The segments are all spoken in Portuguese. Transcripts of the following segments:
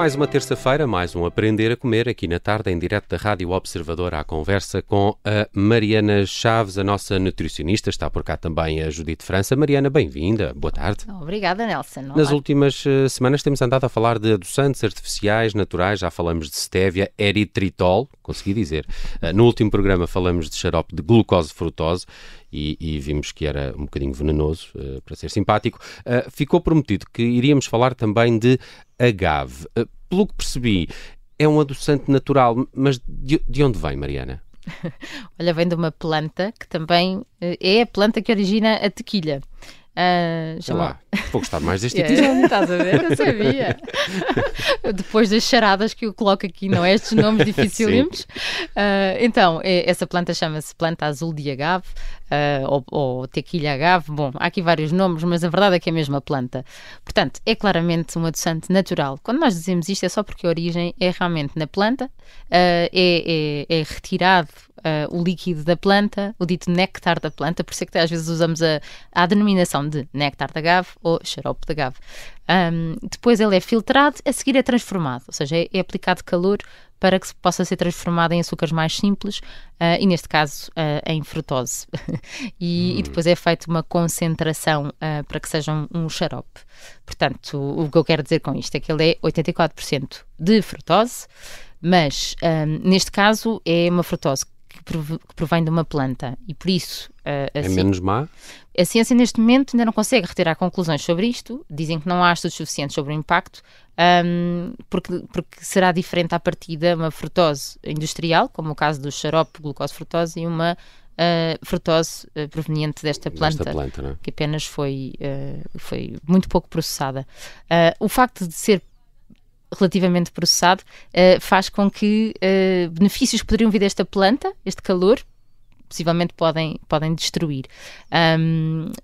Mais uma terça-feira, mais um Aprender a Comer aqui na tarde, em direto da Rádio Observador, à conversa com a Mariana Chaves, a nossa nutricionista. Está por cá também a Judite França. Mariana, bem-vinda. Boa tarde. Obrigada, Nelson. Olá. Nas últimas semanas temos andado a falar de adoçantes artificiais, naturais. Já falamos de stevia, eritritol, consegui dizer. No último programa falamos de xarope de glucose-frutose. E vimos que era um bocadinho venenoso, para ser simpático. Ficou prometido que iríamos falar também de agave. Pelo que percebi, é um adoçante natural, mas de onde vem, Mariana? Olha, vem de uma planta que também é a planta que origina a tequilha. Vou gostar mais deste episódio. Estás a ver? Eu sabia. Depois das charadas que eu coloco aqui, não é? Estes nomes dificílimos. Então, essa planta chama-se planta azul de agave, ou tequilha agave. Bom, há aqui vários nomes, mas a verdade é que é a mesma planta. Portanto, é claramente um adoçante natural. Quando nós dizemos isto é só porque a origem é realmente na planta, é retirado o líquido da planta, o dito néctar da planta, por isso é que às vezes usamos a denominação de néctar de agave ou xarope de agave. Depois ele é filtrado, a seguir é transformado, ou seja, é aplicado calor para que possa ser transformado em açúcares mais simples e neste caso em frutose. e depois é feita uma concentração para que seja um xarope. Portanto, o que eu quero dizer com isto é que ele é 84% de frutose, mas neste caso é uma frutose que provém de uma planta e por isso é menos má? A ciência neste momento ainda não consegue retirar conclusões sobre isto, dizem que não há estudos suficientes sobre o impacto, porque será diferente à partida uma frutose industrial, como o caso do xarope glucose-frutose, e uma frutose proveniente desta planta não é? Que apenas foi muito pouco processada. O facto de ser relativamente processado, faz com que benefícios que poderiam vir desta planta, este calor, possivelmente podem destruir.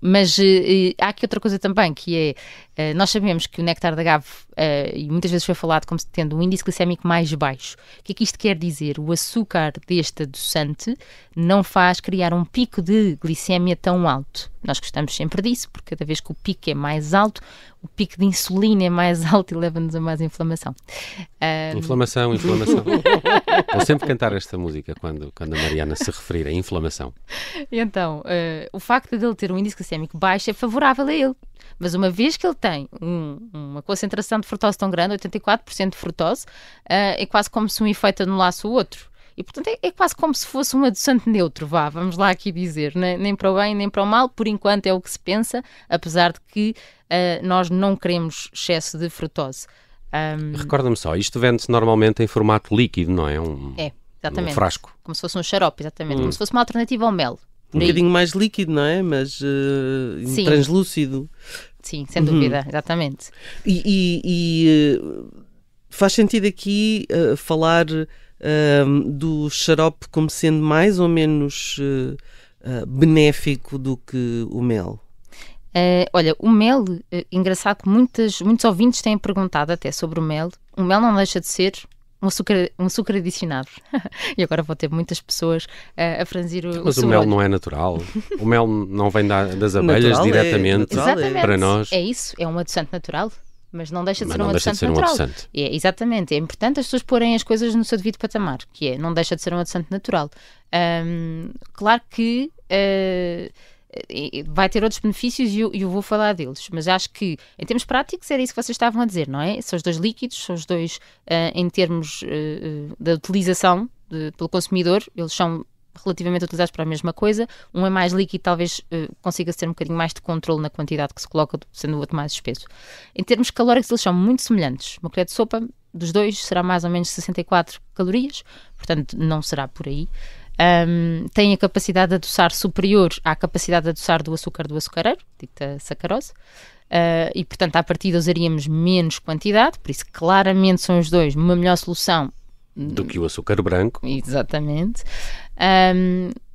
Mas há aqui outra coisa também, que é, nós sabemos que o néctar de agave, e muitas vezes foi falado como tendo um índice glicémico mais baixo. O que é que isto quer dizer? O açúcar deste adoçante não faz criar um pico de glicémia tão alto. Nós gostamos sempre disso, porque cada vez que o pico é mais alto, o pico de insulina é mais alto e leva-nos a mais inflamação. Inflamação. Vou sempre cantar esta música quando a Mariana se referir a inflamação. Então, o facto de ele ter um índice glicémico baixo é favorável a ele. Mas uma vez que ele tem uma concentração de frutose tão grande, 84% de frutose, é quase como se um efeito anulasse o outro. E, portanto, é quase como se fosse um adoçante neutro, vamos lá aqui dizer. Nem para o bem, nem para o mal, por enquanto é o que se pensa, apesar de que nós não queremos excesso de frutose. Recorda-me só, isto vende-se normalmente em formato líquido, não é? Exatamente. Um frasco. Como se fosse um xarope, exatamente. Como se fosse uma alternativa ao mel. Um bocadinho mais líquido, não é? Mas translúcido. Sim, sem dúvida, exatamente. E faz sentido aqui falar do xarope como sendo mais ou menos benéfico do que o mel? Olha, o mel, engraçado que muitos ouvintes têm perguntado até sobre o mel. O mel não deixa de ser um açúcar adicionado. E agora vou ter muitas pessoas a franzir o Mas o mel não é natural. O mel não vem das abelhas diretamente para nós. É isso, é um adoçante natural. Mas não deixa de ser um adoçante natural. Exatamente, é importante as pessoas porem as coisas no seu devido patamar, que não deixa de ser um adoçante natural. Claro que vai ter outros benefícios e eu vou falar deles, mas acho que em termos práticos era isso que vocês estavam a dizer, não é? São os dois líquidos, são os dois em termos da utilização pelo consumidor, eles são relativamente utilizados para a mesma coisa. Um é mais líquido, talvez consiga ter um bocadinho mais de controle na quantidade que se coloca, sendo o outro mais espesso. Em termos calóricos, eles são muito semelhantes. Uma colher de sopa dos dois será mais ou menos 64 calorias, portanto não será por aí. Tem a capacidade de adoçar superior à capacidade de adoçar do açúcar do açucareiro, dita sacarose, e portanto à partida usaríamos menos quantidade, por isso claramente são os dois uma melhor solução do que o açúcar branco. Exatamente.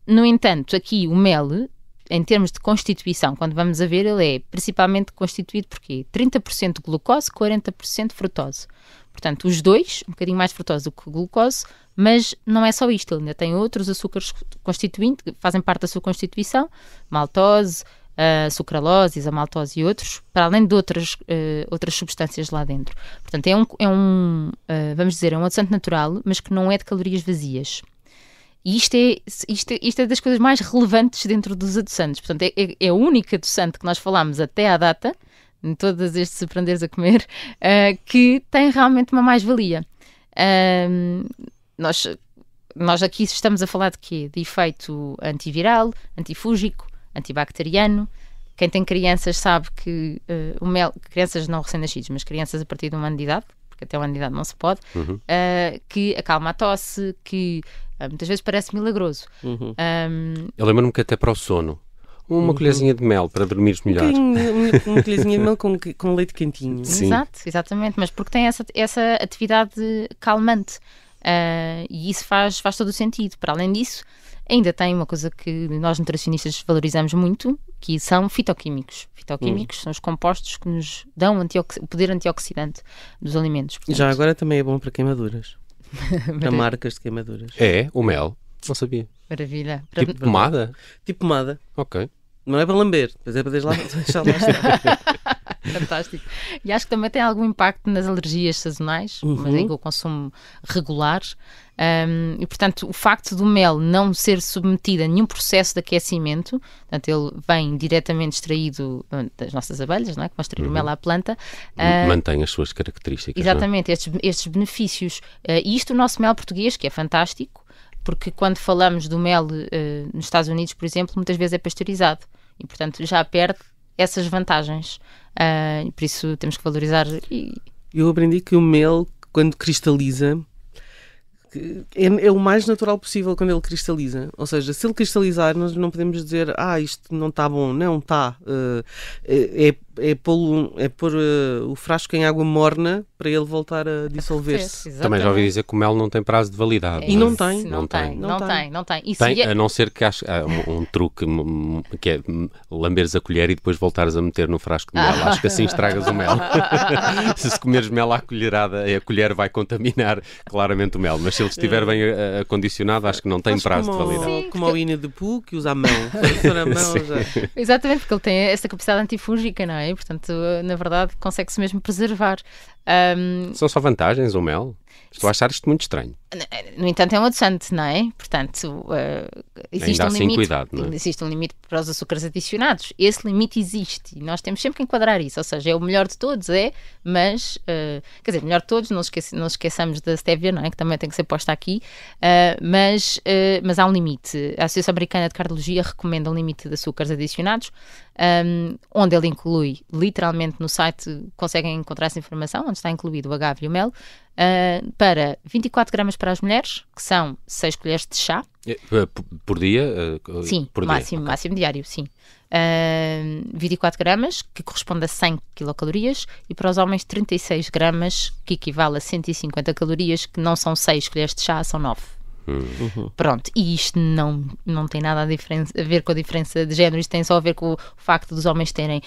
No entanto, aqui o mel, em termos de constituição, quando vamos a ver, ele é principalmente constituído por quê? 30% glucose, 40% frutose. Portanto, os dois, um bocadinho mais frutose do que glucose, mas não é só isto, ele ainda tem outros açúcares constituintes, que fazem parte da sua constituição, maltose, a sucralose, a maltose e outros, para além de outras substâncias lá dentro. Portanto, vamos dizer, é um adoçante natural, mas que não é de calorias vazias. E isto é das coisas mais relevantes dentro dos adoçantes. Portanto, é o único adoçante que nós falámos até à data, em todos estes aprenderes a comer, que tem realmente uma mais-valia. Nós aqui estamos a falar de quê? De efeito antiviral, antifúngico, antibacteriano. Quem tem crianças sabe que o mel, crianças não recém-nascidas, mas crianças a partir de 1 ano de idade, porque até 1 ano de idade não se pode, que acalma a tosse, que muitas vezes parece milagroso. Eu lembro-me que até para o sono, uma colherzinha de mel para dormires melhor. Uma colherzinha de mel com leite quentinho. Sim. Exato, exatamente, mas porque tem essa atividade calmante. E isso faz todo o sentido. Para além disso, ainda tem uma coisa que nós nutricionistas valorizamos muito, que são fitoquímicos. Fitoquímicos são os compostos que nos dão o poder antioxidante dos alimentos. Portanto, já agora também é bom para queimaduras. Para marcas de queimaduras. É? O mel? Não sabia. Maravilha. Tipo pomada? Tipo pomada. Ok. Não é para lamber, mas é para deixar lá estar. Fantástico. E acho que também tem algum impacto nas alergias sazonais, mas em que o consumo regular. E, portanto, o facto do mel não ser submetido a nenhum processo de aquecimento, portanto, ele vem diretamente extraído das nossas abelhas, não é? Que vão extrair o mel à planta. Mantém as suas características. Exatamente, estes benefícios. E isto o nosso mel português, que é fantástico, porque quando falamos do mel nos Estados Unidos, por exemplo, muitas vezes é pasteurizado. E, portanto, já perde essas vantagens. E por isso temos que valorizar. Eu aprendi que o mel, quando cristaliza, é o mais natural possível quando ele cristaliza. Ou seja, se ele cristalizar, nós não podemos dizer isto não está bom. Não, está. É pôr o frasco em água morna para ele voltar a dissolver-se. Também já ouvi dizer que o mel não tem prazo de validade. E não tem. Não tem. A não ser que há um truque que é lamberes a colher e depois voltares a meter no frasco de mel. Acho que assim estragas o mel. Se comeres mel à colherada, a colher vai contaminar claramente o mel. Mas se ele estiver bem acondicionado, acho que não tem prazo de validade. Sim, como o Winnie the Pooh, que usa a mão. A mão já. Exatamente, porque ele tem essa capacidade antifúngica, não é? E, portanto, na verdade, consegue-se mesmo preservar. São só vantagens o mel? Estou a achar isto muito estranho. No entanto, é um adoçante, não é? Portanto, existe Ainda um assim, limite. cuidado, não é? Existe um limite para os açúcares adicionados. Esse limite existe e nós temos sempre que enquadrar isso. Ou seja, é o melhor de todos, mas quer dizer, melhor de todos, não esqueçamos da stevia, não é? Que também tem que ser posta aqui, mas há um limite. A Associação Americana de Cardiologia recomenda um limite de açúcares adicionados, onde ele inclui, literalmente no site conseguem encontrar essa informação, onde está incluído o agave e o mel, para 24 gramas para as mulheres, que são 6 colheres de chá. Por dia? Sim, por máximo diário, sim. 24 gramas, que corresponde a 100 quilocalorias, e para os homens 36 gramas, que equivale a 150 calorias, que não são 6 colheres de chá, são 9. Pronto, e isto não tem nada a ver com a diferença de género, isto tem só a ver com o facto dos homens terem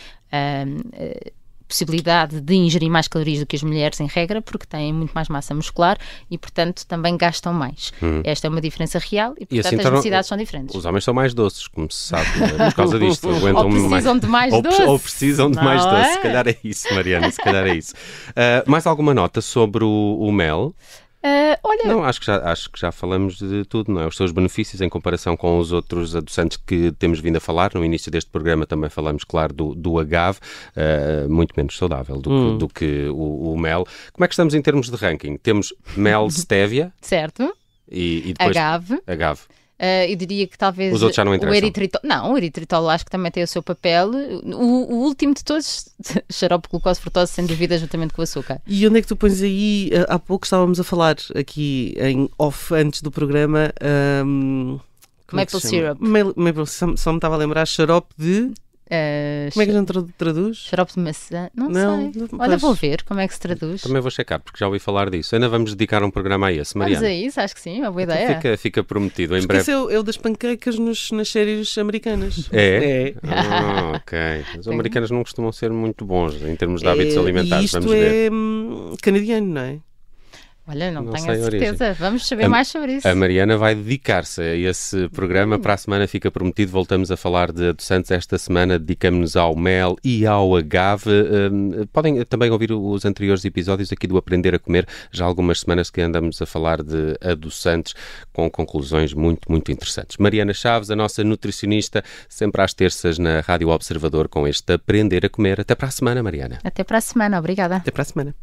possibilidade de ingerir mais calorias do que as mulheres em regra, porque têm muito mais massa muscular e, portanto, também gastam mais. Esta é uma diferença real e, portanto, assim, as necessidades são diferentes. Os homens são mais doces, como se sabe, por causa disto. Ou precisam de mais doce. Ou precisam de mais doce. Se calhar é isso, Mariana, se calhar é isso. Mais alguma nota sobre o mel? Olha... Não, acho que já falamos de tudo, não é? Os seus benefícios em comparação com os outros adoçantes que temos vindo a falar. No início deste programa também falamos, claro, do agave, muito menos saudável do que o mel. Como é que estamos em termos de ranking? Temos mel, stevia. Certo. E depois agave. Eu diria que talvez os outros já não interessam. O eritritol. Não, o eritritol acho que também tem o seu papel. O último de todos, xarope de glucose frutose, sem dúvida, juntamente com o açúcar. E onde é que tu pões aí? Há pouco estávamos a falar aqui em off antes do programa. Maple syrup. Só me estava a lembrar xarope de. Como é que a gente traduz? Xarope de maçã? Não sei. Olha, vou ver como é que se traduz. Também vou checar, porque já ouvi falar disso. Ainda vamos dedicar um programa a esse, Mariana. Vamos a isso, acho que sim, uma boa ideia. Fica prometido, em porque breve. Esse é o das panquecas nas séries americanas. É? Ok. Os americanos não costumam ser muito bons em termos de hábitos alimentares, isto vamos ver. É canadiano, não é? Olha, não tenho sei a certeza. Vamos saber mais sobre isso. A Mariana vai dedicar-se a esse programa. Para a semana fica prometido. Voltamos a falar de adoçantes. Esta semana dedicamos-nos ao mel e ao agave. Podem também ouvir os anteriores episódios aqui do Aprender a Comer. Já há algumas semanas que andamos a falar de adoçantes com conclusões muito, muito interessantes. Mariana Chaves, a nossa nutricionista, sempre às terças na Rádio Observador com este Aprender a Comer. Até para a semana, Mariana. Até para a semana. Obrigada. Até para a semana.